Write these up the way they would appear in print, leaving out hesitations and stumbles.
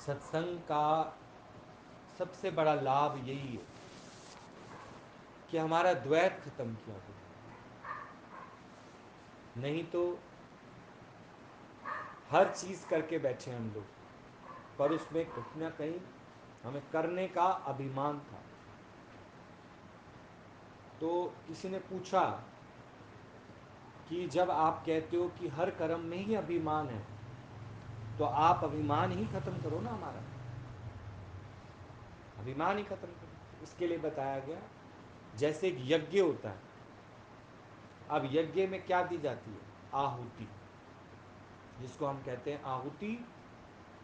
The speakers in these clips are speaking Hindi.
सत्संग का सबसे बड़ा लाभ यही है कि हमारा द्वैत खत्म किया गया। नहीं तो हर चीज करके बैठे हम लोग, पर उसमें कहीं ना कहीं हमें करने का अभिमान था। तो किसी ने पूछा कि जब आप कहते हो कि हर कर्म में ही अभिमान है, तो आप अभिमान ही खत्म करो ना, हमारा अभिमान ही खत्म करो। इसके लिए बताया गया, जैसे एक यज्ञ होता है। अब यज्ञ में क्या दी जाती है? आहुति, जिसको हम कहते हैं आहुति,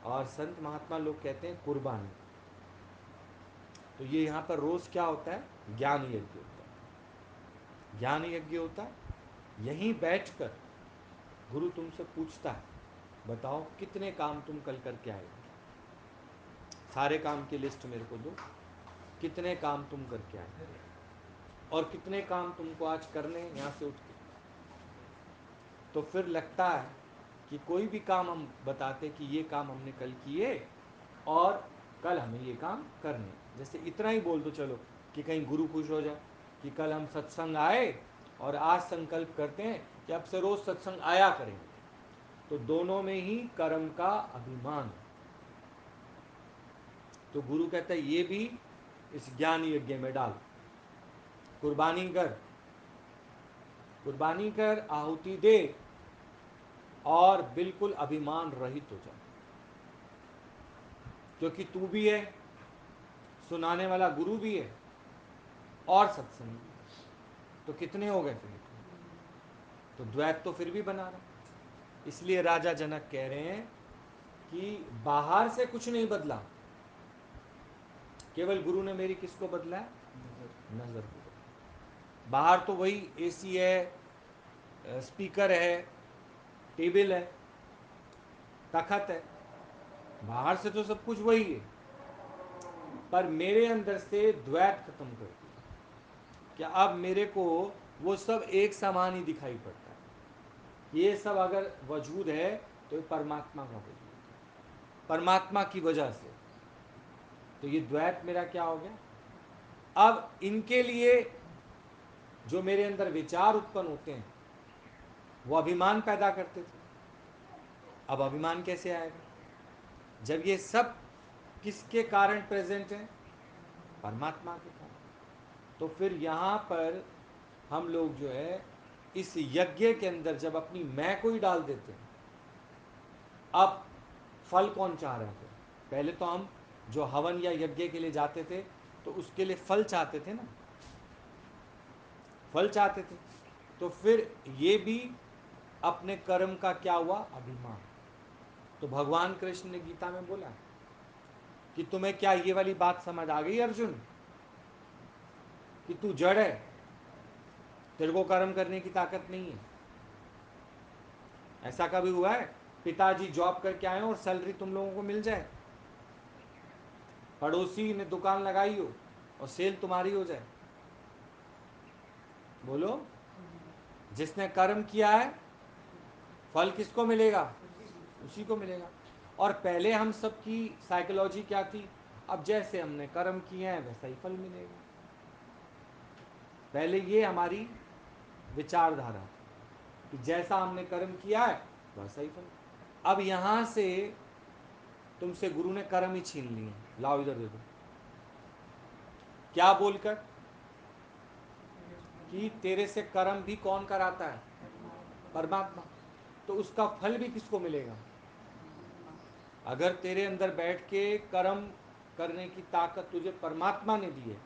और संत महात्मा लोग कहते हैं कुर्बानी। तो ये यहाँ पर रोज क्या होता है? ज्ञान यज्ञ होता है। ज्ञान यज्ञ होता है। यहीं बैठकर गुरु तुमसे पूछता है, बताओ कितने काम तुम कल करके आए? सारे काम की लिस्ट मेरे को दो, कितने काम तुम करके आए और कितने काम तुमको आज करने हैं यहाँ से उठ के। तो फिर लगता है कि कोई भी काम हम बताते कि ये काम हमने कल किए और कल हमें ये काम करने। जैसे इतना ही बोल दो चलो कि कहीं गुरु खुश हो जाए कि कल हम सत्संग आए और आज संकल्प करते हैं कि अब से रोज सत्संग आया करेंगे। तो दोनों में ही कर्म का अभिमान है। तो गुरु कहता है ये भी इस ज्ञान यज्ञ में डाल। कुर्बानी कर, कुर्बानी कर, आहुति दे और बिल्कुल अभिमान रहित हो जा। क्योंकि तू भी है, सुनाने वाला गुरु भी है और सत्संग भी है। तो कितने हो गए फिर? तो द्वैत तो फिर भी बना रहा। इसलिए राजा जनक कह रहे हैं कि बाहर से कुछ नहीं बदला, केवल गुरु ने मेरी किसको बदला है? नजर को बदला। बाहर तो वही एसी है, स्पीकर है, टेबल है, तखत है, बाहर से तो सब कुछ वही है, पर मेरे अंदर से द्वैत खत्म कर दिया। क्या अब मेरे को वो सब एक समान ही दिखाई पड़ता है। ये सब अगर वजूद है तो ये परमात्मा का वजूद है, परमात्मा की वजह से। तो ये द्वैत मेरा क्या हो गया? अब इनके लिए जो मेरे अंदर विचार उत्पन्न होते हैं वो अभिमान पैदा करते थे। अब अभिमान कैसे आएगा जब ये सब किसके कारण प्रेजेंट है? परमात्मा के कारण। तो फिर यहाँ पर हम लोग जो है इस यज्ञ के अंदर जब अपनी मैं को ही डाल देते हैं। अब फल कौन चाह रहे थे? पहले तो हम जो हवन या यज्ञ के लिए जाते थे तो उसके लिए फल चाहते थे ना, फल चाहते थे। तो फिर ये भी अपने कर्म का क्या हुआ? अभिमान। तो भगवान कृष्ण ने गीता में बोला कि तुम्हें क्या ये वाली बात समझ आ गई अर्जुन कि तू जड़ है, तेरे को कर्म करने की ताकत नहीं है? ऐसा कभी हुआ है पिताजी जॉब करके आए और सैलरी तुम लोगों को मिल जाए, पड़ोसी ने दुकान लगाई हो और सेल तुम्हारी हो जाए? बोलो। जिसने कर्म किया है फल किसको मिलेगा? उसी को मिलेगा। और पहले हम सब की साइकोलॉजी क्या थी? अब जैसे हमने कर्म किए हैं वैसा ही फल मिलेगा। पहले ये हमारी विचारधारा थी कि जैसा हमने कर्म किया है वैसा ही फल। अब यहां से तुमसे गुरु ने कर्म ही छीन लिए, लाओ इधर दे दो। क्या बोलकर? कि तेरे से कर्म भी कौन कराता है? परमात्मा। तो उसका फल भी किसको मिलेगा? अगर तेरे अंदर बैठ के कर्म करने की ताकत तुझे परमात्मा ने दी है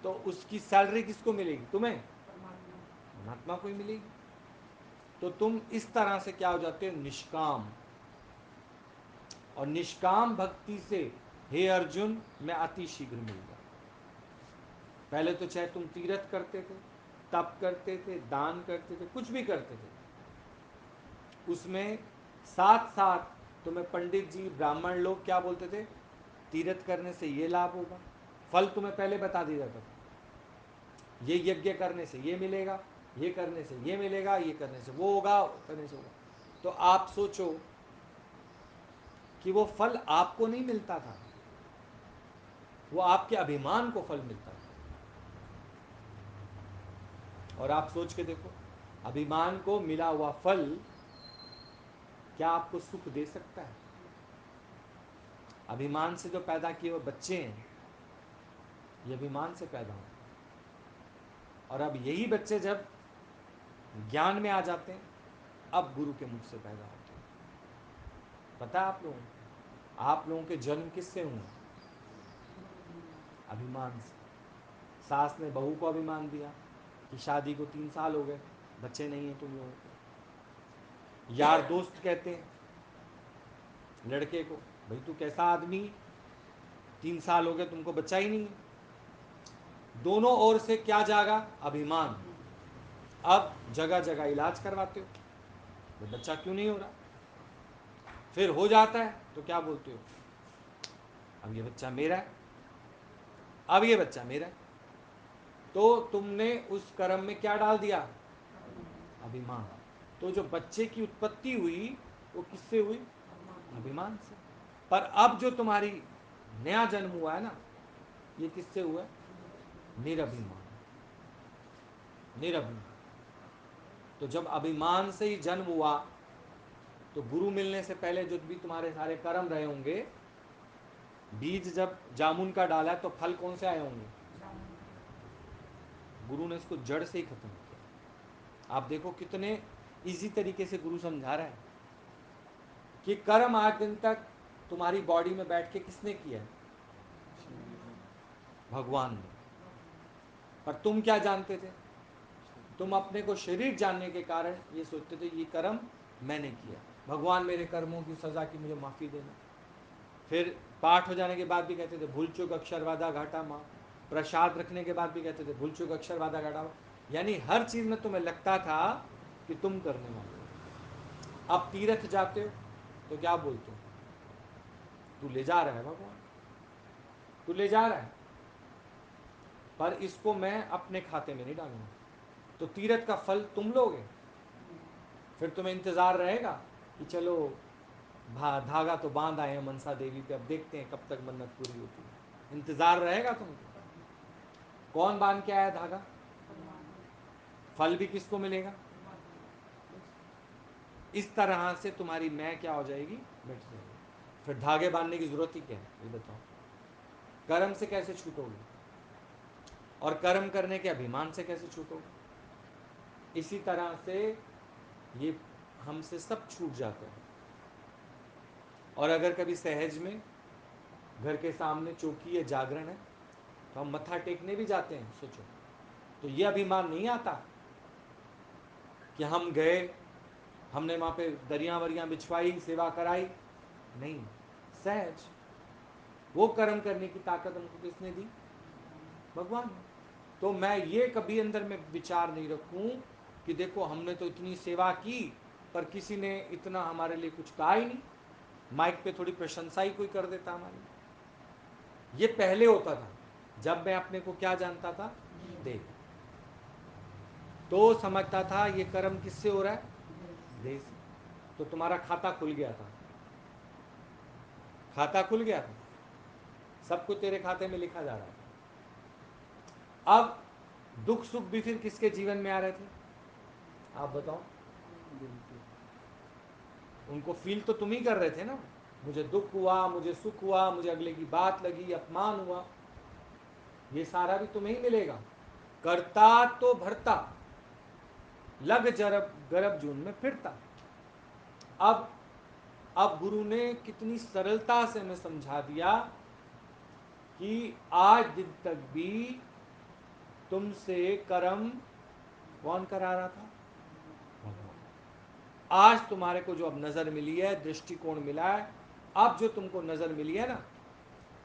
तो उसकी सैलरी किसको मिलेगी? तुम्हें? परमात्मा को ही मिलेगी। तो तुम इस तरह से क्या हो जाते हो? निष्काम। और निष्काम भक्ति से हे अर्जुन मैं अति शीघ्र मिल जाऊं। पहले तो चाहे तुम तीर्थ करते थे, तप करते थे, दान करते थे, कुछ भी करते थे, उसमें साथ साथ तुम्हें पंडित जी ब्राह्मण लोग क्या बोलते थे? तीर्थ करने से ये लाभ होगा, फल तुम्हें पहले बता दिया जाता था, ये यज्ञ करने से ये मिलेगा, ये करने से ये मिलेगा, ये करने से वो होगा, करने से होगा। तो आप सोचो कि वो फल आपको नहीं मिलता था, वो आपके अभिमान को फल मिलता था। और आप सोच के देखो, अभिमान को मिला हुआ फल क्या आपको सुख दे सकता है? अभिमान से जो पैदा किए हुए बच्चे हैं, ये अभिमान से पैदा हो, और अब यही बच्चे जब ज्ञान में आ जाते हैं, अब गुरु के मुख से पैदा होते हैं। पता है आप लोगों के जन्म किससे हुए? अभिमान से। सास ने बहू को अभिमान दिया कि शादी को 3 साल हो गए, बच्चे नहीं हैं तुम लोगों को। यार दोस्त कहते हैं लड़के को, भाई तू कैसा आदमी, 3 साल हो गए तुमको बच्चा ही नहीं है। दोनों ओर से क्या जागा? अभिमान। अब जगह जगह इलाज करवाते हो, भाई बच्चा क्यों नहीं हो रहा? फिर हो जाता है तो क्या बोलते हो? अब ये बच्चा मेरा है, अब ये बच्चा मेरा है। तो तुमने उस कर्म में क्या डाल दिया? अभिमान। तो जो बच्चे की उत्पत्ति हुई वो किससे हुई? अभिमान से। पर अब जो तुम्हारी नया जन्म हुआ है ना, ये किससे हुआ है? निरभिमान। निरभिमान। तो जब अभिमान से ही जन्म हुआ, तो गुरु मिलने से पहले जो भी तुम्हारे सारे कर्म रहे होंगे, बीज जब जामुन का डाला तो फल कौन से आए होंगे? गुरु ने इसको जड़ से ही खत्म किया। आप देखो कितने इजी तरीके से गुरु समझा रहा है कि कर्म आज दिन तक तुम्हारी बॉडी में बैठ के किसने किया है? भगवान ने। पर तुम क्या जानते थे? तुम अपने को शरीर जानने के कारण ये सोचते थे ये कर्म मैंने किया, भगवान मेरे कर्मों की सजा की मुझे माफी देना। फिर पाठ हो जाने के बाद भी कहते थे भूल चूक अक्षर वादा घाटा माँ। प्रसाद रखने के बाद भी कहते थे भूल चूक अक्षर वादा घाटा माँ। यानी हर चीज में तुम्हें लगता था कि तुम करने वाले हो। अब तीर्थ जाते हो तो क्या बोलते हो? तू ले जा रहा है भगवान, तू ले जा रहा है, पर इसको मैं अपने खाते में नहीं डालूंगा। तो तीर्थ का फल तुम लोगे, फिर तुम्हें इंतजार रहेगा कि चलो धागा तो बांध आए हैं मनसा देवी पे, अब देखते हैं कब तक मन्नत पूरी होती है। इंतजार रहेगा तुमको। कौन बांध के आया धागा? फल भी किसको मिलेगा? इस तरह से तुम्हारी मैं क्या हो जाएगी? मिट जाएगी। फिर धागे बांधने की जरूरत ही क्या है, ये बताओ। कर्म से कैसे छूटोगे? और कर्म करने के अभिमान से कैसे छूटोगे? इसी तरह से ये हमसे सब छूट जाते हैं। और अगर कभी सहज में घर के सामने चौकी है, जागरण है, तो हम मत्था टेकने भी जाते हैं, सोचो, तो ये अभिमान नहीं आता कि हम गए, हमने वहां पे दरिया वरियां बिछवाई, सेवा कराई। नहीं, सहज। वो कर्म करने की ताकत हमको किसने दी? भगवान ने। तो मैं ये कभी अंदर में विचार नहीं रखूं कि देखो हमने तो इतनी सेवा की, पर किसी ने इतना हमारे लिए कुछ कहा ही नहीं, माइक पे थोड़ी प्रशंसा ही कोई कर देता हमारी। ये पहले होता था, जब मैं अपने को क्या जानता था? देह। तो समझता था ये कर्म किससे हो रहा है? देह से। तो तुम्हारा खाता खुल गया था, खाता खुल गया था, सब कुछ तेरे खाते में लिखा जा रहा था। अब दुख सुख भी फिर किसके जीवन में आ रहे थे? आप बताओ। उनको फील तो तुम ही कर रहे थे ना, मुझे दुख हुआ, मुझे सुख हुआ, मुझे अगले की बात लगी, अपमान हुआ, ये सारा भी तुम्हें ही मिलेगा। करता तो भरता, लग जरब गरब जून में फिरता। अब गुरु ने कितनी सरलता से हमें समझा दिया कि आज दिन तक भी तुमसे कर्म कौन करा रहा था? भगवान। आज तुम्हारे को जो अब नजर मिली है, दृष्टिकोण मिला है, अब जो तुमको नजर मिली है ना,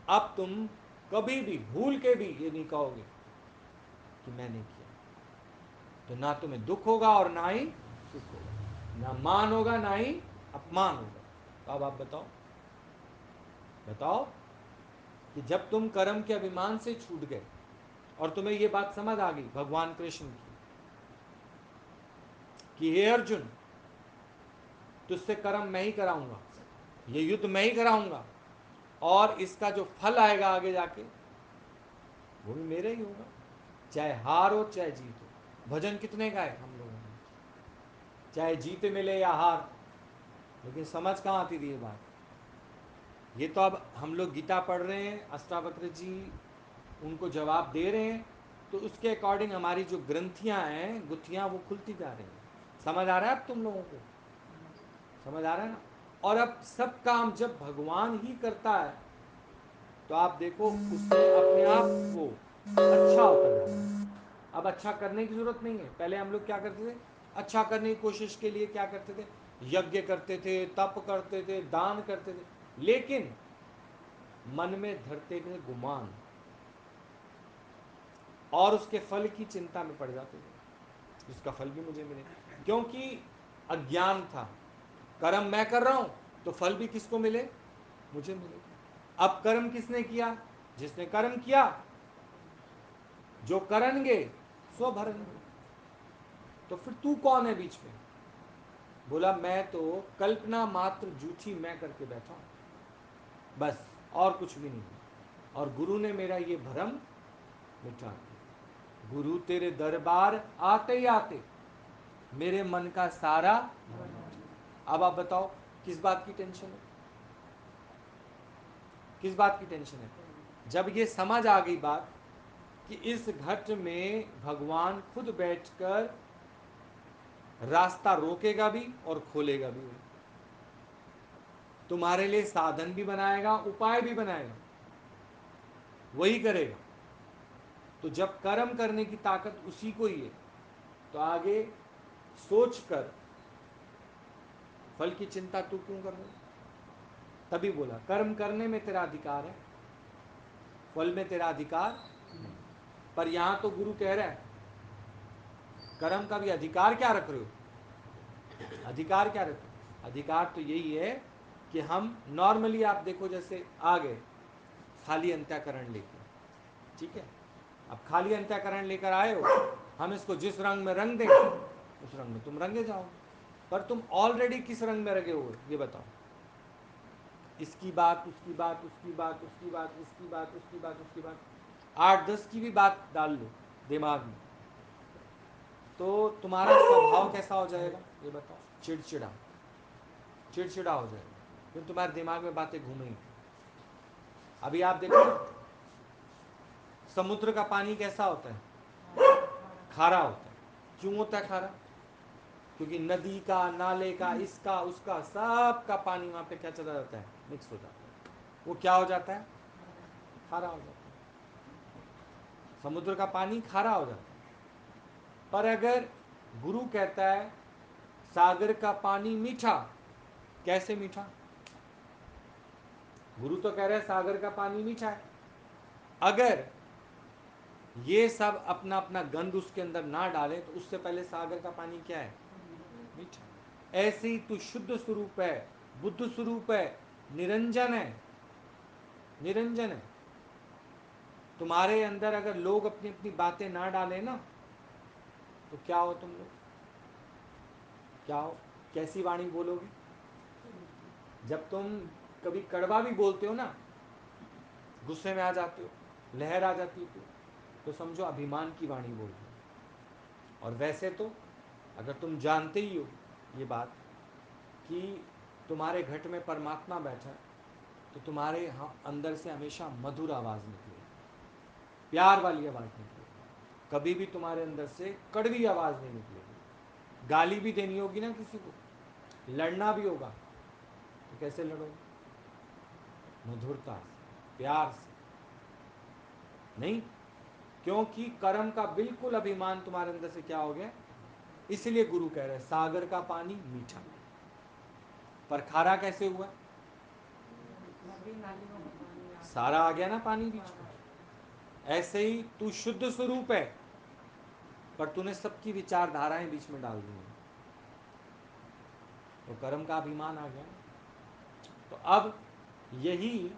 अब तुम कभी भी भूल के भी ये नहीं कहोगे कि मैंने किया। तो ना तुम्हें दुख होगा और ना ही सुख होगा, ना मान होगा ना ही अपमान होगा। तो अब आप बताओ, बताओ कि जब तुम कर्म के अभिमान से छूट गए और तुम्हें ये बात समझ आ गई भगवान कृष्ण की कि हे अर्जुन, तुझसे कर्म मैं ही कराऊंगा, ये युद्ध मैं ही कराऊंगा, और इसका जो फल आएगा आगे जाके वो भी मेरा ही होगा, चाहे हार हो चाहे जीत हो। भजन कितने गाए हम लोगों ने, चाहे जीत मिले या हार, लेकिन समझ कहाँ आती थी ये बात। ये तो अब हम लोग गीता पढ़ रहे हैं, अष्टावक्र जी उनको जवाब दे रहे हैं, तो उसके अकॉर्डिंग हमारी जो ग्रंथियां हैं, गुत्थियां, वो खुलती जा रही हैं। समझ आ रहा है अब तुम लोगों को? समझ आ रहा है ना? और अब सब काम जब भगवान ही करता है तो आप देखो उसमें अपने आप वो अच्छा होता जा रहा है। अब अच्छा करने की जरूरत नहीं है। पहले हम लोग क्या करते थे, अच्छा करने की कोशिश के लिए क्या करते थे, यज्ञ करते थे, तप करते थे, दान करते थे, लेकिन मन में धरते थे गुमान, और उसके फल की चिंता में पड़ जाते थे, उसका फल भी मुझे मिले, क्योंकि अज्ञान था। कर्म मैं कर रहा हूं तो फल भी किसको मिले, मुझे मिले। अब कर्म किसने किया, जिसने कर्म किया, जो करेंगे सो भरेंगे। तो फिर तू कौन है बीच में? बोला मैं तो कल्पना मात्र झूठी मैं करके बैठा हूं, बस, और कुछ भी नहीं। और गुरु ने मेरा ये भ्रम मिटा दिया। गुरु तेरे दरबार आते ही आते मेरे मन का सारा। अब आप बताओ किस बात की टेंशन है, किस बात की टेंशन है? जब ये समझ आ गई बात कि इस घट में भगवान खुद बैठकर रास्ता रोकेगा भी और खोलेगा भी, तुम्हारे लिए साधन भी बनाएगा, उपाय भी बनाएगा, वही करेगा। तो जब कर्म करने की ताकत उसी को ही है, तो आगे सोचकर फल की चिंता तू क्यों कर रहे हो? तभी बोला कर्म करने में तेरा अधिकार है, फल में तेरा अधिकार नहीं। पर यहां तो गुरु कह रहा है कर्म का भी अधिकार क्या रख रहे हो, अधिकार क्या रख रहे हो? अधिकार तो यही है कि हम नॉर्मली, आप देखो जैसे आ गए खाली अंतःकरण लेके, ठीक है, अब खाली अंतःकरण लेकर आए हो, हम इसको जिस रंग में रंग देंगे उस रंग में तुम रंगे जाओगे। पर तुम ऑलरेडी किस रंग में रंगे हुए ये बताओ? इसकी बात, उसकी बात, उसकी बात, उसकी बात, इसकी बात, उसकी बात, उसकी बात, 8-10 की भी बात डाल लो दिमाग में, तो तुम्हारा स्वभाव कैसा हो जाएगा ये बताओ? चिड़चिड़ा, चिड़चिड़ा हो जाएगा, फिर तुम्हारे दिमाग में बातें घूमेंगी। अभी आप देखो समुद्र का पानी कैसा होता है, खारा होता है। क्यों होता है खारा? क्योंकि नदी का, नाले का, इसका उसका सब का पानी वहां पे क्या चला जाता है, मिक्स हो जाता है, वो क्या हो जाता है, खारा हो जाता है। समुद्र का पानी खारा हो जाता है। पर अगर गुरु कहता है सागर का पानी मीठा, कैसे मीठा? गुरु तो कह रहा है सागर का पानी मीठा है। अगर ये सब अपना अपना गंध उसके अंदर ना डाले तो उससे पहले सागर का पानी क्या है, मीठा। ऐसे ही तू शुद्ध स्वरूप है, बुद्ध स्वरूप है, निरंजन है, निरंजन है। तुम्हारे अंदर अगर लोग अपनी अपनी बातें ना डाले ना, तो क्या हो तुम लोग, क्या हो, कैसी वाणी बोलोगे? जब तुम कभी कड़वा भी बोलते हो ना, गुस्से में आ जाते हो, लहर आ जाती है तो समझो अभिमान की वाणी बोल रहे हो। और वैसे तो अगर तुम जानते ही हो ये बात कि तुम्हारे घट में परमात्मा बैठा है, तो तुम्हारे अंदर से हमेशा मधुर आवाज निकलेगी, प्यार वाली आवाज निकलेगी, कभी भी तुम्हारे अंदर से कड़वी आवाज नहीं निकलेगी। गाली भी देनी होगी ना किसी को, लड़ना भी होगा, तो कैसे लड़ोगे? मधुरता से, प्यार से, नहीं। क्योंकि कर्म का बिल्कुल अभिमान तुम्हारे अंदर से क्या हो गया। इसलिए गुरु कह रहे हैं सागर का पानी मीठा, पर खारा कैसे हुआ? सारा आ गया ना पानी बीच में। ऐसे ही तू शुद्ध स्वरूप है, पर तूने सबकी विचारधाराएं बीच में डाल दी हैं, तो कर्म का अभिमान आ गया। तो अब यही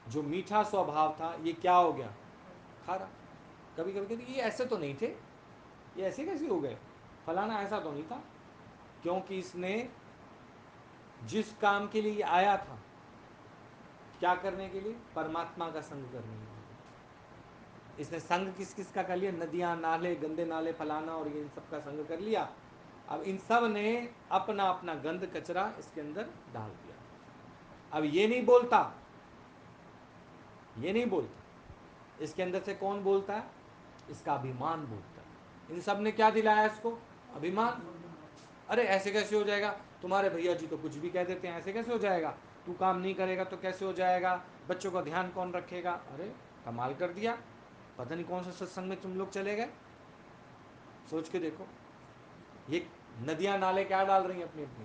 जो मीठा स्वभाव था ये क्या हो गया, खारा। कभी कभी कहते ये ऐसे तो नहीं थे, ये ऐसे कैसे हो गए, फलाना ऐसा तो नहीं था, क्योंकि इसने जिस काम के लिए आया था, क्या करने के लिए? परमात्मा का संग करने के लिए। इसने संग किस किस का कर लिया? नदियां, नाले, गंदे नाले, फलाना और ये इन सब का संग कर लिया। अब इन सब ने अपना अपना गंद कचरा इसके अंदर डाल दिया। अब ये नहीं बोलता, ये नहीं बोलता, इसके अंदर से कौन बोलता है? इसका अभिमान बोलता है। इन सब ने क्या दिलाया इसको? अभिमान। अरे ऐसे कैसे हो जाएगा, तुम्हारे भैया जी तो कुछ भी कह देते हैं, ऐसे कैसे हो जाएगा, तू काम नहीं करेगा तो कैसे हो जाएगा, बच्चों का ध्यान कौन रखेगा। अरे कमाल कर दिया, पता नहीं कौन सा सत्संग में तुम लोग चले गए। सोच के देखो, ये नदियां नाले क्या डाल रही हैं? अपनी अपनी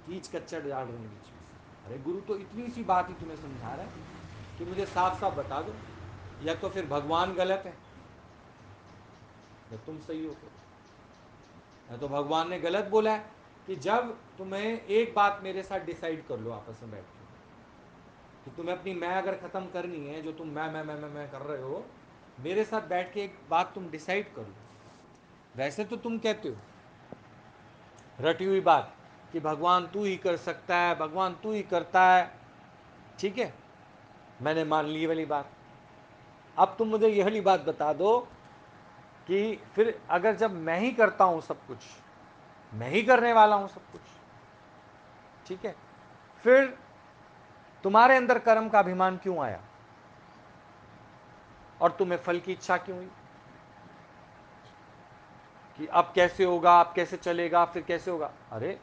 कीच कच्चर डाल रही हैं बीच में। अरे गुरु तो इतनी सी बात ही तुम्हें समझा रहा है कि मुझे साफ साफ बता दो, या तो फिर भगवान गलत है या तुम सही हो। फिर या तो भगवान ने गलत बोला है कि जब तुम्हें एक बात मेरे साथ डिसाइड कर लो आपस में बैठ के कि तुम्हें अपनी मैं अगर ख़त्म करनी है, जो तुम मैं कर रहे हो, मेरे साथ बैठ के एक बात तुम डिसाइड कर लो। वैसे तो तुम कहते हो रटी हुई बात कि भगवान तू ही कर सकता है, भगवान तू ही करता है, ठीक है, मैंने मान ली वाली बात। अब तुम मुझे यह वाली बात बता दो कि फिर अगर जब मैं ही करता हूं सब कुछ, मैं ही करने वाला हूं सब कुछ, ठीक है, फिर तुम्हारे अंदर कर्म का अभिमान क्यों आया और तुम्हें फल की इच्छा क्यों हुई कि अब कैसे होगा, अब कैसे चलेगा, फिर कैसे होगा। अरे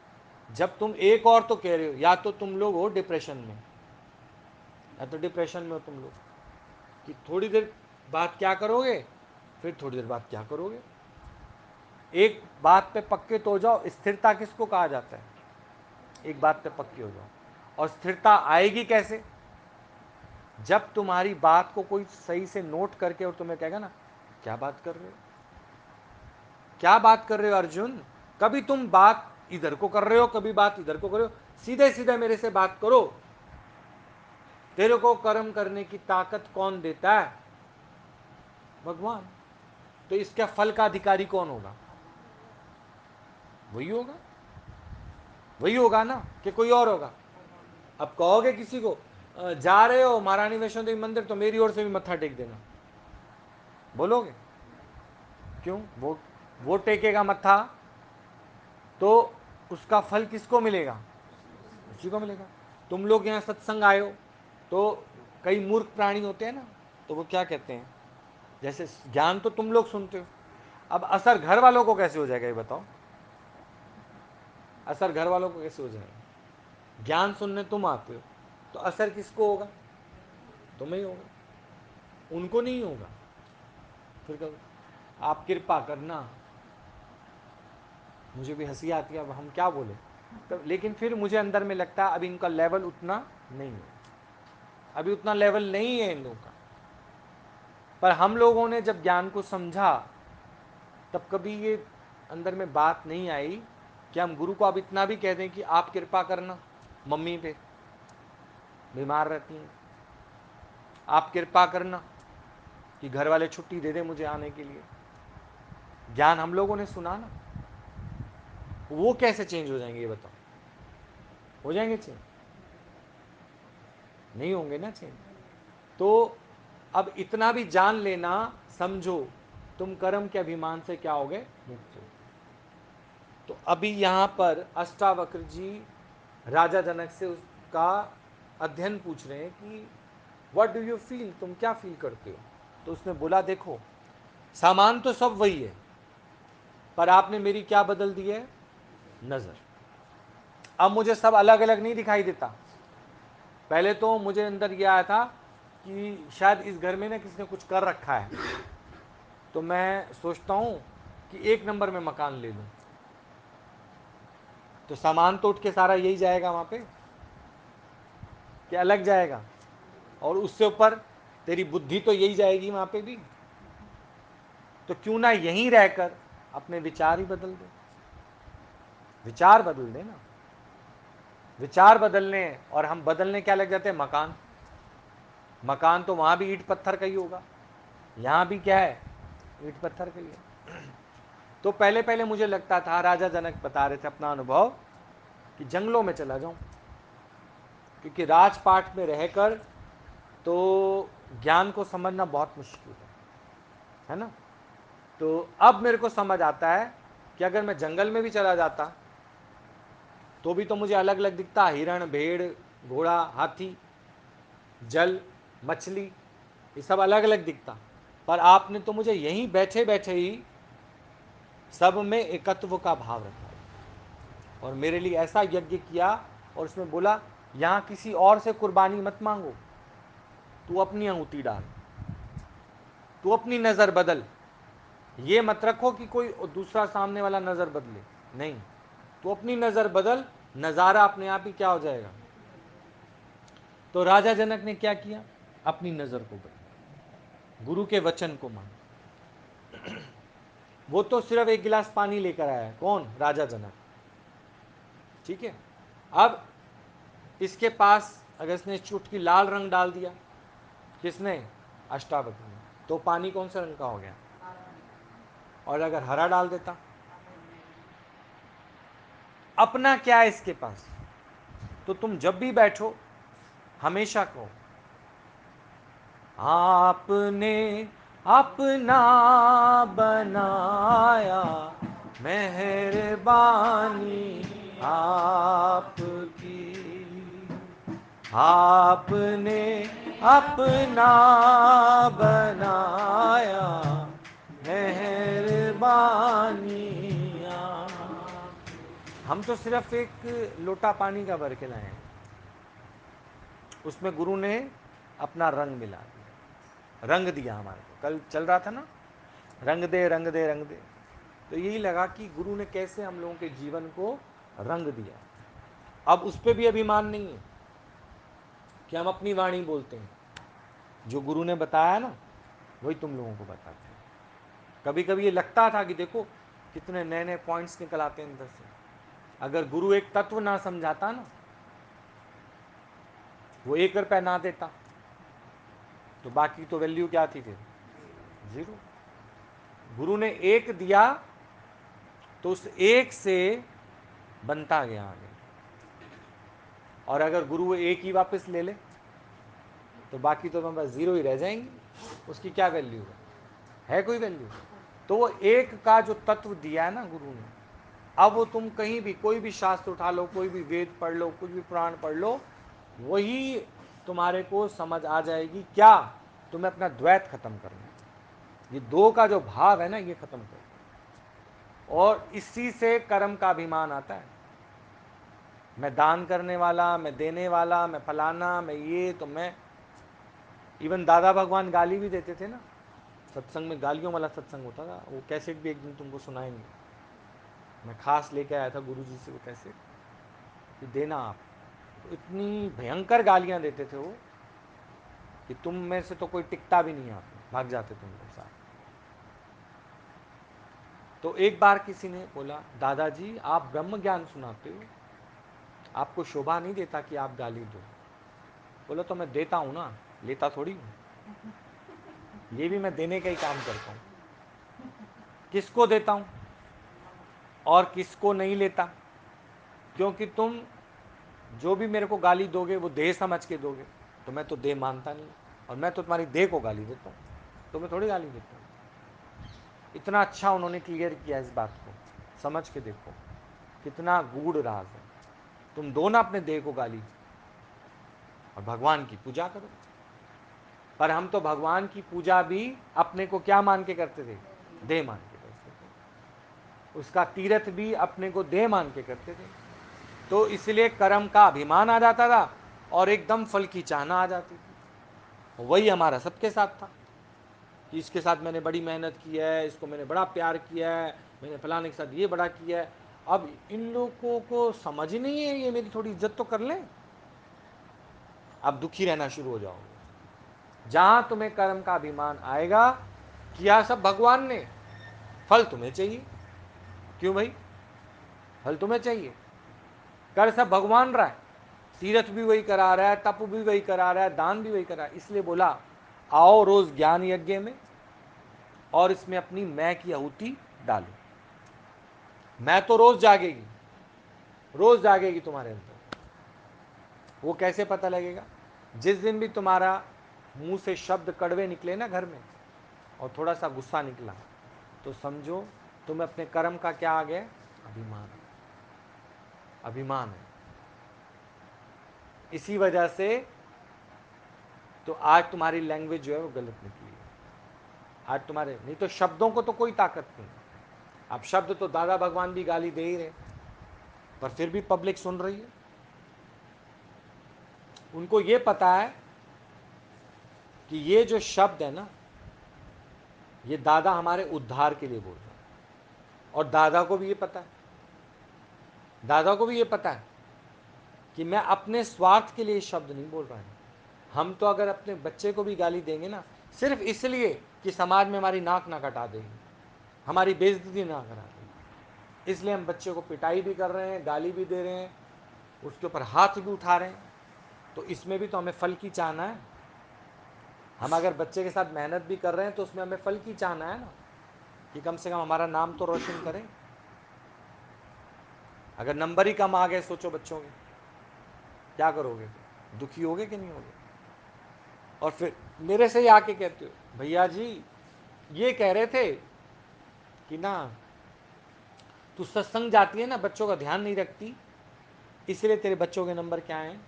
जब तुम एक और तो कह रहे हो, या तो तुम लोग हो डिप्रेशन में, या तो डिप्रेशन में हो तुम लोग कि थोड़ी देर बाद क्या करोगे, फिर थोड़ी देर बाद क्या करोगे। एक बात पे पक्के तो हो जाओ। स्थिरता किसको कहा जाता है? एक बात पे पक्के हो जाओ। और स्थिरता आएगी कैसे? जब तुम्हारी बात को कोई सही से नोट करके और तुम्हें कहेगा ना, क्या बात कर रहे हो, क्या बात कर रहे हो अर्जुन, कभी तुम बात इधर को कर रहे हो, कभी बात इधर को कर रहे हो, सीधे सीधे मेरे से बात करो। तेरे को कर्म करने की ताकत कौन देता है? भगवान। तो इसका फल का अधिकारी कौन होगा? वही होगा, वही होगा ना, कि कोई और होगा। अब कहोगे किसी को जा रहे हो महारानी वैष्णो देवी मंदिर, तो मेरी ओर से भी मत्था टेक देना, बोलोगे? क्यों? वो टेकेगा मत्था तो उसका फल किसको मिलेगा? उसी को मिलेगा। तुम लोग यहाँ सत्संग आए हो तो कई मूर्ख प्राणी होते हैं ना, तो वो क्या कहते हैं, जैसे ज्ञान तो तुम लोग सुनते हो, अब असर घर वालों को कैसे हो जाएगा ये बताओ? असर घर वालों को कैसे हो जाएगा? ज्ञान सुनने तुम आते हो तो असर किसको होगा? तुम्हें ही होगा, उनको नहीं होगा। फिर कहो आप कृपा करना, मुझे भी हंसी आती है, अब हम क्या बोले। तो लेकिन फिर मुझे अंदर में लगता है अभी इनका लेवल उतना नहीं है, अभी उतना लेवल नहीं है इन लोगों का। पर हम लोगों ने जब ज्ञान को समझा तब कभी ये अंदर में बात नहीं आई कि हम गुरु को अब इतना भी कह दें कि आप कृपा करना, मम्मी पे बीमार रहती हैं, आप कृपा करना कि घर वाले छुट्टी दे दें मुझे आने के लिए। ज्ञान हम लोगों ने सुना ना, वो कैसे चेंज हो जाएंगे ये बताओ? हो जाएंगे चेंज? नहीं होंगे ना चेंज। तो अब इतना भी जान लेना, समझो, तुम कर्म के अभिमान से क्या हो गए? मुक्त हो। तो अभी यहां पर अष्टावक्र जी राजा जनक से उसका अध्ययन पूछ रहे हैं कि व्हाट डू यू फील, तुम क्या फील करते हो? तो उसने बोला देखो, सामान तो सब वही है, पर आपने मेरी क्या बदल दी है? नजर। अब मुझे सब अलग अलग नहीं दिखाई देता। पहले तो मुझे अंदर यह आया था कि शायद इस घर में ना किसी ने कुछ कर रखा है, तो मैं सोचता हूं कि एक नंबर में मकान ले लूं, तो सामान तो उठ के सारा यही जाएगा वहां पे, कि अलग जाएगा? और उससे ऊपर तेरी बुद्धि तो यही जाएगी वहां पे भी। तो क्यों ना यहीं रहकर अपने विचार ही बदल दे, विचार बदल दे ना। विचार बदलने और हम बदलने क्या लग जाते हैं? मकान। मकान तो वहां भी ईंट पत्थर का ही होगा, यहां भी क्या है? ईंट पत्थर का ही है। तो पहले पहले मुझे लगता था, राजा जनक बता रहे थे अपना अनुभव, कि जंगलों में चला जाऊं, क्योंकि राजपाट में रहकर तो ज्ञान को समझना बहुत मुश्किल है ना। तो अब मेरे को समझ आता है कि अगर मैं जंगल में भी चला जाता तो भी तो मुझे अलग अलग दिखता, हिरण, भेड़, घोड़ा, हाथी, जल, मछली, ये सब अलग अलग दिखता। पर आपने तो मुझे यहीं बैठे बैठे ही सब में एकत्व का भाव रखा और मेरे लिए ऐसा यज्ञ किया, और उसमें बोला यहां किसी और से कुर्बानी मत मांगो, तू अपनी आहुति डाल, तू अपनी नजर बदल। ये मत रखो कि कोई दूसरा सामने वाला नजर बदले, नहीं, तू अपनी नजर बदल, नजारा अपने आप ही क्या हो जाएगा। तो राजा जनक ने क्या किया, अपनी नजर को बदला, गुरु के वचन को मान। वो तो सिर्फ एक गिलास पानी लेकर आया है, कौन, राजा जनक, ठीक है। अब इसके पास अगर इसने चुटकी लाल रंग डाल दिया, किसने, अष्टावक्र ने, तो पानी कौन से रंग का हो गया। और अगर हरा डाल देता, अपना क्या है इसके पास। तो तुम जब भी बैठो हमेशा कहो, आपने अपना बनाया, मेहरबानी आपकी, आपने अपना बनाया, मेहरबानी आपकी। हम तो सिर्फ एक लोटा पानी का भर के लाए हैं, उसमें गुरु ने अपना रंग मिला दिया, रंग दिया हमारे को। कल चल रहा था ना, रंग दे रंग दे रंग दे। तो यही लगा कि गुरु ने कैसे हम लोगों के जीवन को रंग दिया। अब उस पर भी अभिमान नहीं है कि हम अपनी वाणी बोलते हैं, जो गुरु ने बताया ना वही तुम लोगों को बताते हैं। कभी कभी ये लगता था कि देखो कितने नए नए पॉइंट्स निकल आते हैं अंदर से। अगर गुरु एक तत्व ना समझाता ना, वो 1 रुपया ना देता, तो बाकी तो वैल्यू क्या थी फिर, जीरो। गुरु ने एक दिया तो उस एक से बनता गया आगे। और अगर गुरु वो एक ही वापस ले ले तो बाकी तो हम बस जीरो ही रह जाएंगे, उसकी क्या वैल्यू है कोई वैल्यू। तो वो एक का जो तत्व दिया है ना गुरु ने, अब वो तुम कहीं भी कोई भी शास्त्र उठा लो, कोई भी वेद पढ़ लो, कुछ भी पुराण पढ़ लो, वही तुम्हारे को समझ आ जाएगी। क्या, तुम्हें अपना द्वैत खत्म करना है, ये दो का जो भाव है ना ये खत्म कर। और इसी से कर्म का अभिमान आता है, मैं दान करने वाला, मैं देने वाला, मैं फलाना, मैं ये, तो मैं। इवन दादा भगवान गाली भी देते थे ना, सत्संग में गालियों वाला सत्संग होता था, वो कैसेट भी एक दिन तुमको सुनाएंगे। मैं खास लेके आया था गुरु जी से वो कैसेट, कि देना आप। तो इतनी भयंकर गालियां देते थे वो कि तुम में से तो कोई टिकता भी नहीं, आप भाग जाते तुम लोग साथ। तो एक बार किसी ने बोला, दादाजी आप ब्रह्म ज्ञान सुनाते हो, आपको शोभा नहीं देता कि आप गाली दो। बोला तो मैं देता हूँ ना, लेता थोड़ी हूँ, ये भी मैं देने का ही काम करता हूँ। किसको देता हूँ और किसको नहीं लेता, क्योंकि तुम जो भी मेरे को गाली दोगे वो देह समझ के दोगे, तो मैं तो देह मानता नहीं, और मैं तो तुम्हारी देह को गाली देता हूँ, तो मैं थोड़ी गाली देता हूँ। इतना अच्छा उन्होंने क्लियर किया इस बात को, समझ के देखो कितना गूढ़ राज है। तुम दो ना अपने देह को गाली और भगवान की पूजा करो। पर हम तो भगवान की पूजा भी अपने को क्या मान के करते थे, देह मान के करते थे। उसका तीर्थ भी अपने को देह मान के करते थे। तो इसलिए कर्म का अभिमान आ जाता था और एकदम फल की चाहना आ जाती थी। वही हमारा सबके साथ था कि इसके साथ मैंने बड़ी मेहनत की है, इसको मैंने बड़ा प्यार किया है, मैंने फलाने के साथ ये बड़ा किया है। अब इन लोगों को समझ ही नहीं है, ये मेरी थोड़ी इज्जत तो कर लें। अब दुखी रहना शुरू हो जाओगे। जहां तुम्हें कर्म का अभिमान आएगा, किया सब भगवान ने, फल तुम्हें चाहिए। क्यों भाई, फल तुम्हें चाहिए, कर सब भगवान रहा है, तीर्थ भी वही करा रहा है, तप भी वही करा रहा है, दान भी वही करा है। इसलिए बोला आओ रोज ज्ञान यज्ञ में और इसमें अपनी मैं की आहुति डालो। मैं तो रोज जागेगी, रोज जागेगी तुम्हारे अंदर। वो कैसे पता लगेगा? जिस दिन भी तुम्हारा मुंह से शब्द कड़वे निकले ना घर में, और थोड़ा सा गुस्सा निकला, तो समझो तुम अपने कर्म का क्या आ गए? अभिमान। अभिमान है। इसी वजह से तो आज तुम्हारी लैंग्वेज जो है वो गलत निकली है। आज तुम्हारे, नहीं तो शब्दों को तो कोई ताकत नहीं। अब शब्द तो दादा भगवान भी गाली दे ही रहे, पर फिर भी पब्लिक सुन रही है। उनको ये पता है कि ये जो शब्द है ना, ये दादा हमारे उद्धार के लिए बोल रहे हैं। और दादा को भी ये पता है, दादा को भी ये पता है कि मैं अपने स्वार्थ के लिए शब्द नहीं बोल रहा हूं। हम तो अगर अपने बच्चे को भी गाली देंगे ना, सिर्फ इसलिए कि समाज में हमारी नाक ना कटा देगी, हमारी बेइज्जती ना करा देगी, इसलिए हम बच्चे को पिटाई भी कर रहे हैं, गाली भी दे रहे हैं, उसके ऊपर हाथ भी उठा रहे हैं। तो इसमें भी तो हमें फल की चाहना है। हम अगर बच्चे के साथ मेहनत भी कर रहे हैं तो उसमें हमें फल की चाहना है ना, कि कम से कम हमारा नाम तो रोशन करें। अगर नंबर ही कम आ गए, सोचो बच्चों के, क्या करोगे? दुखी होगे कि नहीं होगे? और फिर मेरे से ही आके कहते हो, भैया जी ये कह रहे थे कि ना तू सत्संग जाती है ना, बच्चों का ध्यान नहीं रखती, इसलिए तेरे बच्चों के नंबर क्या हैं?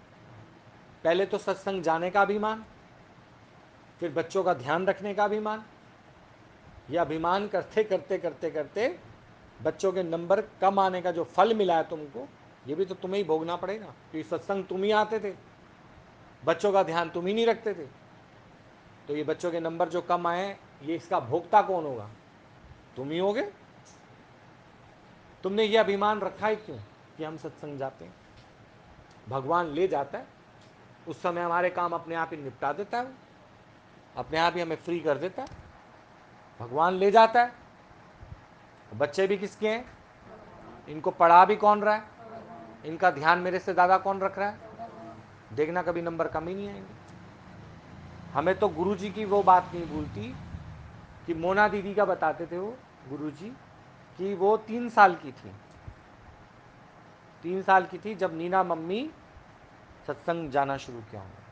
पहले तो सत्संग जाने का अभिमान, फिर बच्चों का ध्यान रखने का अभिमान। यह अभिमान करते करते करते करते बच्चों के नंबर कम आने का जो फल मिला है तुमको, ये भी तो तुम्हें ही भोगना पड़ेगा। कि सत्संग तुम ही आते थे, बच्चों का ध्यान तुम ही नहीं रखते थे, तो ये बच्चों के नंबर जो कम आए, ये इसका भोगता कौन होगा? तुम ही होगे। तुमने ये अभिमान रखा है क्यों कि हम सत्संग जाते हैं? भगवान ले जाता है, उस समय हमारे काम अपने आप ही निपटा देता है, अपने आप ही हमें फ्री कर देता है। भगवान ले जाता है। बच्चे भी किसके हैं? इनको पढ़ा भी कौन रहा है? इनका ध्यान मेरे से ज़्यादा कौन रख रहा है? देखना कभी नंबर कम ही नहीं आएंगे। हमें तो गुरु जी की वो बात नहीं भूलती कि मोना दीदी का बताते थे वो गुरु जी, कि वो 3 साल की थी, 3 साल की थी जब नीना मम्मी सत्संग जाना शुरू किया उन्होंने।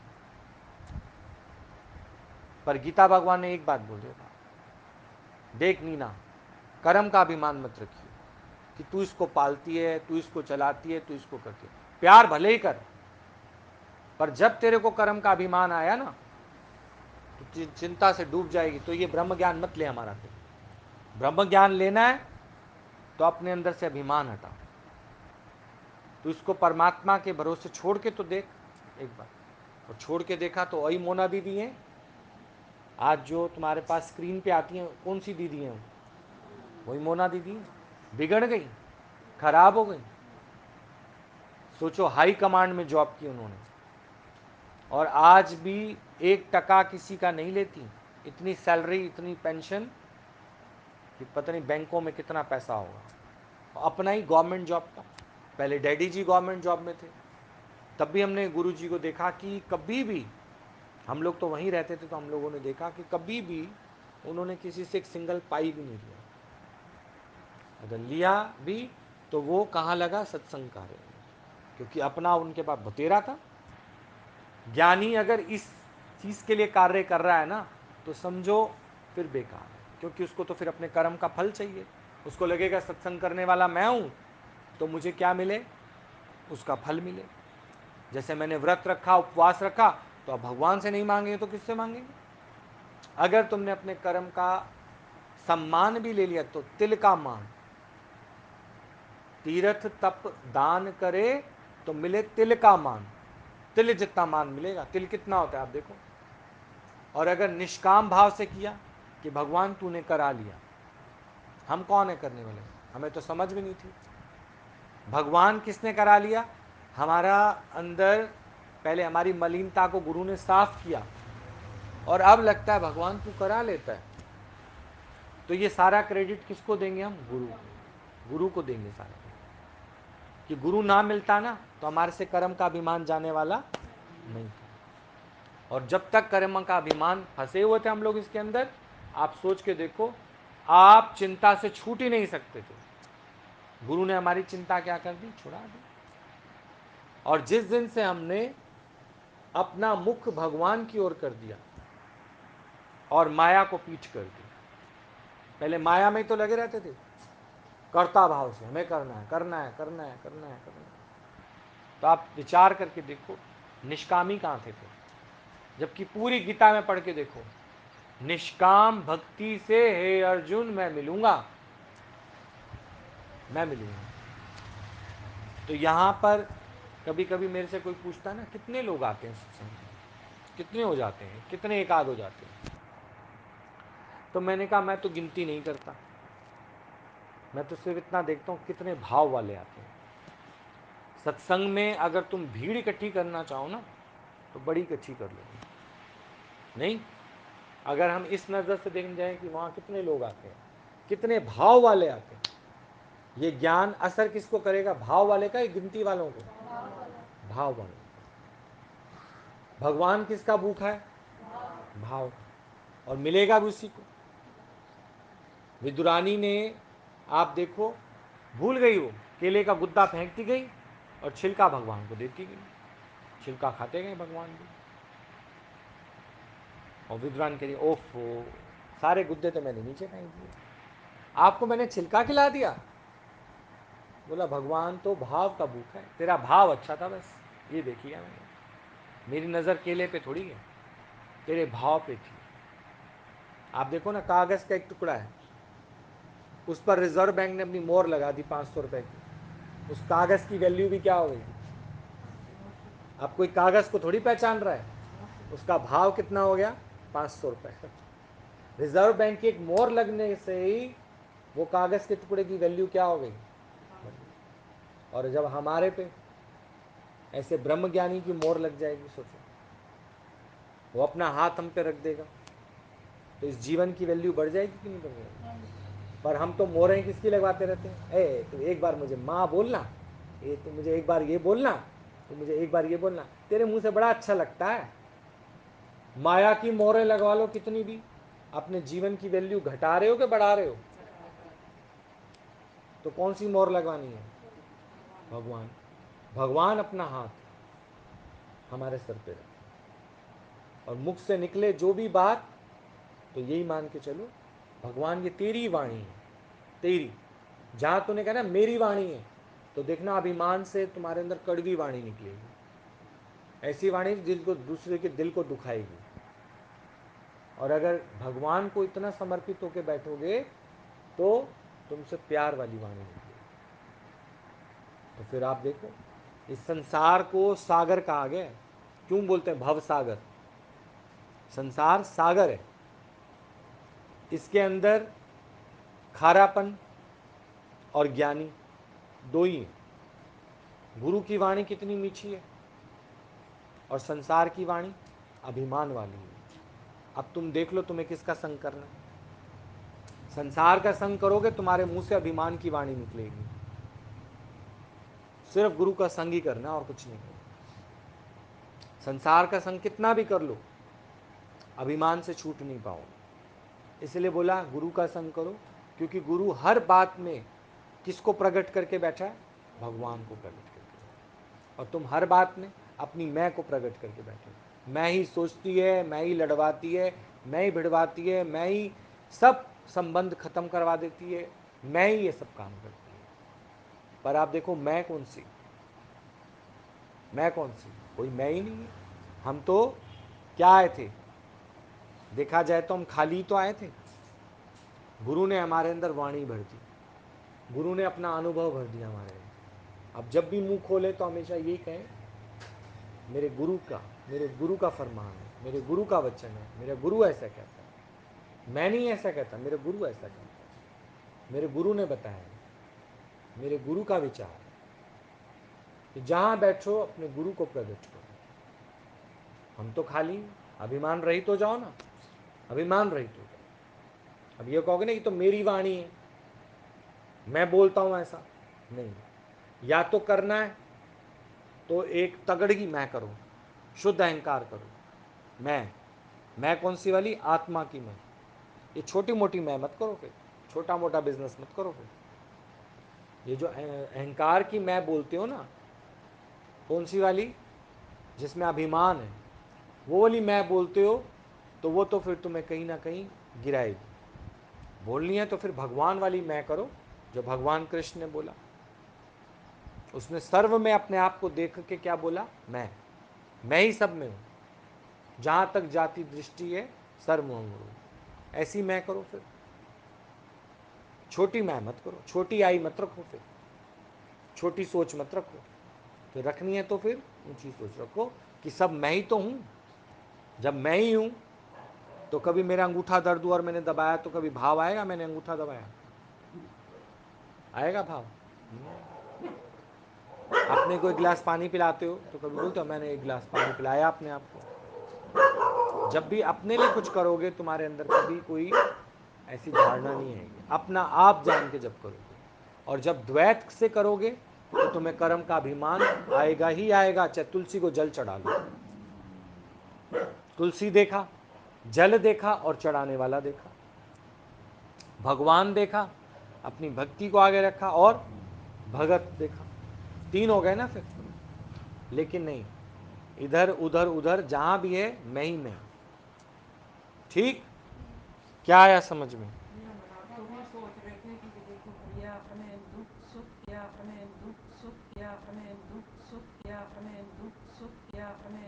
पर गीता भगवान ने एक बात बोल दिया, देख नीना, कर्म का अभिमान मत रखिए कि तू इसको पालती है, तू इसको चलाती है, तू इसको करती है। प्यार भले ही कर, पर जब तेरे को कर्म का अभिमान आया ना, तो चिंता से डूब जाएगी। तो ये ब्रह्म ज्ञान मत ले हमारा। तो ब्रह्म ज्ञान लेना है तो अपने अंदर से अभिमान हटा, तो इसको परमात्मा के भरोसे छोड़ के तो देख एक बार। और छोड़ के देखा तो वही मोना दीदी है आज जो तुम्हारे पास स्क्रीन पे आती हैं। कौन सी दीदी हैं? वही मोना दीदी है। बिगड़ गई, खराब हो गई। सोचो, हाई कमांड में जॉब की उन्होंने, और आज भी 1 टका किसी का नहीं लेती। इतनी सैलरी, इतनी पेंशन कि पता नहीं बैंकों में कितना पैसा होगा। अपना ही गवर्नमेंट जॉब का। पहले डैडी जी गवर्नमेंट जॉब में थे, तब भी हमने गुरु जी को देखा कि कभी भी, हम लोग तो वहीं रहते थे, तो हम लोगों ने देखा कि कभी भी उन्होंने किसी से एक सिंगल पाई भी नहीं लिया। अगर लिया भी तो वो कहाँ लगा? सत्संग कार्य, क्योंकि अपना उनके पास बतेरा था। ज्ञानी अगर इस चीज़ के लिए कार्य कर रहा है ना, तो समझो फिर बेकार है, क्योंकि उसको तो फिर अपने कर्म का फल चाहिए। उसको लगेगा सत्संग करने वाला मैं हूँ तो मुझे क्या मिले? उसका फल मिले। जैसे मैंने व्रत रखा, उपवास रखा, तो अब भगवान से नहीं मांगेंगे तो किससे मांगेंगे? अगर तुमने अपने कर्म का सम्मान भी ले लिया तो तिल का मान। तीर्थ तप दान करे तो मिले तिल का मान। तिल जितना मान मिलेगा। तिल कितना होता है आप देखो। और अगर निष्काम भाव से किया कि भगवान तूने करा लिया, हम कौन है करने वाले? हमें तो समझ भी नहीं थी। भगवान किसने करा लिया? हमारा अंदर पहले हमारी मलिनता को गुरु ने साफ किया, और अब लगता है भगवान तू करा लेता है। तो ये सारा क्रेडिट किसको देंगे हम? गुरु को। गुरु को देंगे सारा। कि गुरु ना मिलता ना, तो हमारे से कर्म का अभिमान जाने वाला नहीं था। और जब तक कर्म का अभिमान फंसे हुए थे हम लोग इसके अंदर, आप सोच के देखो, आप चिंता से छूट ही नहीं सकते थे। गुरु ने हमारी चिंता क्या कर दी? छुड़ा दी। और जिस दिन से हमने अपना मुख भगवान की ओर कर दिया और माया को पीठ कर दी, पहले माया में तो लगे रहते थे कर्ता भाव से, हमें करना है करना है करना है करना है करना है। तो आप विचार करके देखो निष्कामी कहाँ थे फिर, जबकि पूरी गीता में पढ़ के देखो निष्काम भक्ति से हे अर्जुन मैं मिलूंगा, मैं मिलूंगा। तो यहां पर कभी कभी मेरे से कोई पूछता है ना कितने लोग आते हैं सत्संग में, कितने हो जाते हैं, कितने एकाध हो जाते हैं, तो मैंने कहा मैं तो गिनती नहीं करता, मैं तो सिर्फ इतना देखता हूँ कितने भाव वाले आते हैं सत्संग में। अगर तुम भीड़ इकट्ठी करना चाहो ना तो बड़ी इकट्ठी कर लो, नहीं अगर हम इस नज़र से देखने जाएं कि वहाँ कितने लोग आते हैं, कितने भाव वाले आते हैं, ये ज्ञान असर किसको करेगा, भाव वाले का या गिनती वालों को, भाव वालों को। भगवान किसका भूखा है, भाव, और मिलेगा भी उसी को। विदुरानी ने आप देखो भूल गई, वो केले का गुद्दा फेंकती गई और छिलका भगवान को देती गई, छिलका खाते गए भगवान भी। और विद्वान कह रही ओफो सारे गुद्दे तो मैंने नीचे फेंक दिए, आपको मैंने छिलका खिला दिया। बोला भगवान तो भाव का भूखा है, तेरा भाव अच्छा था बस, ये देखिए मैंने, मेरी नज़र केले पे थोड़ी है, तेरे भाव पे थी। आप देखो ना कागज़ का एक टुकड़ा है, उस पर रिजर्व बैंक ने अपनी मोहर लगा दी 500 रुपए की, उस कागज़ की वैल्यू भी क्या हो गई। अब कोई कागज़ को थोड़ी पहचान रहा है, उसका भाव कितना हो गया 500 रुपये। रिजर्व बैंक की एक मोहर लगने से ही वो कागज़ के टुकड़े की वैल्यू क्या हो गई। और जब हमारे पे ऐसे ब्रह्मज्ञानी की मोहर लग जाएगी, सोचो वो अपना हाथ हम पे रख देगा तो इस जीवन की वैल्यू बढ़ जाएगी कि नहीं बढ़ जाएगी। पर हम तो मोहरें किसकी लगवाते रहते हैं, ए तू एक बार मुझे माँ बोलना, ये तू मुझे एक बार ये बोलना, तू मुझे एक बार ये बोलना, तेरे मुंह से बड़ा अच्छा लगता है। माया की मोहरें लगवा लो कितनी भी, अपने जीवन की वैल्यू घटा रहे हो कि बढ़ा रहे हो। तो कौन सी मोहर लगवानी है, भगवान। भगवान अपना हाथ हमारे सर पे रखे और मुख से निकले जो भी बात, तो यही मान के चलो भगवान ये तेरी वाणी है, तेरी। जहां तूने कहा ना मेरी वाणी है, तो देखना अभिमान से तुम्हारे अंदर कड़वी वाणी निकलेगी, ऐसी वाणी दिल को, दूसरे के दिल को दुखाएगी। और अगर भगवान को इतना समर्पित होकर बैठोगे तो तुमसे प्यार वाली वाणी निकलेगी। तो फिर आप देखो इस संसार को सागर कहा गया, क्यों बोलते हैं भव सागर, संसार सागर है, इसके अंदर खारापन और ज्ञानी दो ही हैं। गुरु की वाणी कितनी मीठी है और संसार की वाणी अभिमान वाली है। अब तुम देख लो तुम्हें किसका संग करना है। संसार का संग करोगे तुम्हारे मुंह से अभिमान की वाणी निकलेगी, सिर्फ गुरु का संग ही करना और कुछ नहीं करना। संसार का संग कितना भी कर लो अभिमान से छूट नहीं पाओगे, इसलिए बोला गुरु का संग करो, क्योंकि गुरु हर बात में किसको प्रकट करके बैठा है, भगवान को प्रकट करके बैठा। और तुम हर बात में अपनी मैं को प्रकट करके बैठे, मैं ही सोचती है, मैं ही लड़वाती है, मैं ही भिड़वाती है, मैं ही सब संबंध खत्म करवा देती है, मैं ही ये सब काम करती है। पर आप देखो मैं कौन सी, मैं कौन सी, कोई मैं ही नहीं है। हम तो क्या आए थे, देखा जाए तो हम खाली तो आए थे, गुरु ने हमारे अंदर वाणी भर दी, गुरु ने अपना अनुभव भर दिया हमारे अंदर। अब जब भी मुंह खोले तो हमेशा यही कहें मेरे गुरु का, मेरे गुरु का फरमान है, मेरे गुरु का वचन है, मेरा गुरु ऐसा कहता है। मैं नहीं ऐसा कहता, मेरे गुरु ऐसा कहता है, मेरे गुरु ने बताया है, मेरे गुरु का विचार है कि जहाँ बैठो अपने गुरु को प्रकट करो। हम तो खाली अभिमान रहित हो जाओ ना, अभिमान रहित हो जाओ। अब ये कहोगे ना कि तो मेरी वाणी है, मैं बोलता हूँ ऐसा नहीं, या तो करना है तो एक तगड़ी मैं करो, शुद्ध अहंकार करो। मैं कौन सी वाली, आत्मा की मैं। ये छोटी मोटी मैं मत करो, फिर छोटा मोटा बिजनेस मत करो। फिर ये जो अहंकार की मैं बोलते हो ना, कौन सी वाली? जिसमें अभिमान है। वो वाली मैं बोलते हो तो वो तो फिर तुम्हें कहीं ना कहीं गिराएगी। बोलनी है तो फिर भगवान वाली मैं करो, जो भगवान कृष्ण ने बोला। उसने सर्व में अपने आप को देख के क्या बोला? मैं ही सब में हूं, जहां तक जाति दृष्टि है सर्वमंगल हूं। ऐसी मैं करो फिर, छोटी मैं मत करो, छोटी आई मत रखो, फिर छोटी सोच मत रखो। फिर रखनी है तो फिर ऊंची सोच रखो कि सब मैं ही तो हूं। जब मैं ही हूं तो कभी मेरा अंगूठा दर्द हुआ और मैंने दबाया तो कभी भाव आएगा मैंने अंगूठा दबाया? आएगा भाव? अपने को एक गिलास पानी पिलाते हो तो कभी बोलते हो मैंने एक गिलास पानी पिलाया अपने आप को? जब भी अपने लिए कुछ करोगे तुम्हारे अंदर कभी कोई ऐसी धारणा नहीं आएगी, अपना आप जान के जब करोगे। और जब द्वैत से करोगे तो तुम्हें कर्म का अभिमान आएगा ही आएगा। चाहे तुलसी को जल चढ़ा लो, तुलसी देखा, जल देखा और चढ़ाने वाला देखा, भगवान देखा, अपनी भक्ति को आगे रखा और भगत देखा, तीन हो गए ना फिर। लेकिन नहीं, इधर उधर उधर जहां भी है मैं ही मैं। ठीक? क्या आया समझ में? तो भी सोच रहे थे कि देखो भैया अपने दुख सुख या अपने दुख सुख या अपने दुख सुख या अपने दुख सुख या अपने